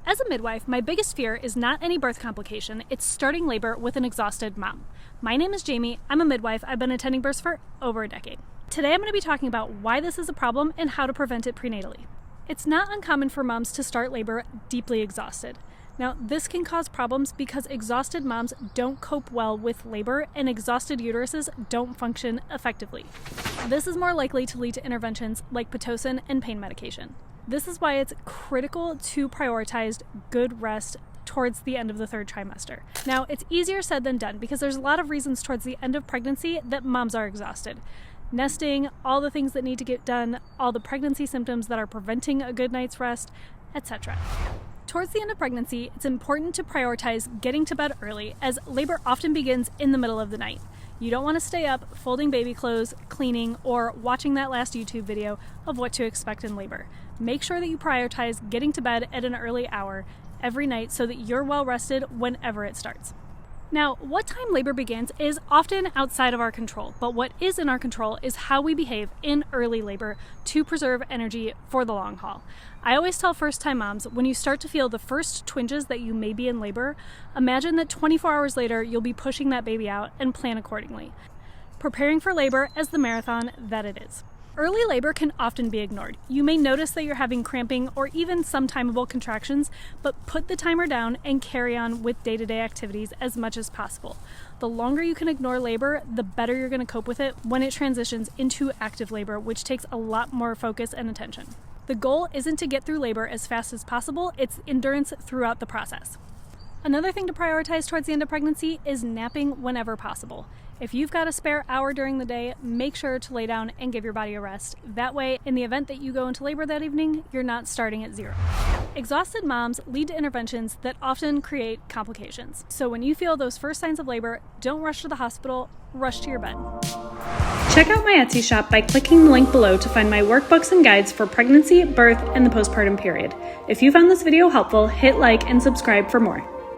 As a midwife, my biggest fear is not any birth complication, it's starting labor with an exhausted mom. My name is Jamie, I'm a midwife, I've been attending births for over a decade. Today I'm going to be talking about why this is a problem and how to prevent it prenatally. It's not uncommon for moms to start labor deeply exhausted. Now, this can cause problems because exhausted moms don't cope well with labor and exhausted uteruses don't function effectively. This is more likely to lead to interventions like Pitocin and pain medication. This is why it's critical to prioritize good rest towards the end of the third trimester. Now, it's easier said than done because there's a lot of reasons towards the end of pregnancy that moms are exhausted. Nesting, all the things that need to get done, all the pregnancy symptoms that are preventing a good night's rest, etc. Towards the end of pregnancy, it's important to prioritize getting to bed early as labor often begins in the middle of the night. You don't want to stay up folding baby clothes, cleaning, or watching that last YouTube video of what to expect in labor. Make sure that you prioritize getting to bed at an early hour every night so that you're well rested whenever it starts. Now, what time labor begins is often outside of our control, but what is in our control is how we behave in early labor to preserve energy for the long haul. I always tell first-time moms, when you start to feel the first twinges that you may be in labor, imagine that 24 hours later you'll be pushing that baby out and plan accordingly, preparing for labor as the marathon that it is. Early labor can often be ignored. You may notice that you're having cramping or even some timeable contractions, but put the timer down and carry on with day-to-day activities as much as possible. The longer you can ignore labor, the better you're going to cope with it when it transitions into active labor, which takes a lot more focus and attention. The goal isn't to get through labor as fast as possible, it's endurance throughout the process. Another thing to prioritize towards the end of pregnancy is napping whenever possible. If you've got a spare hour during the day, make sure to lay down and give your body a rest. That way, in the event that you go into labor that evening, you're not starting at zero. Exhausted moms lead to interventions that often create complications. So when you feel those first signs of labor, don't rush to the hospital, rush to your bed. Check out my Etsy shop by clicking the link below to find my workbooks and guides for pregnancy, birth, and the postpartum period. If you found this video helpful, hit like and subscribe for more.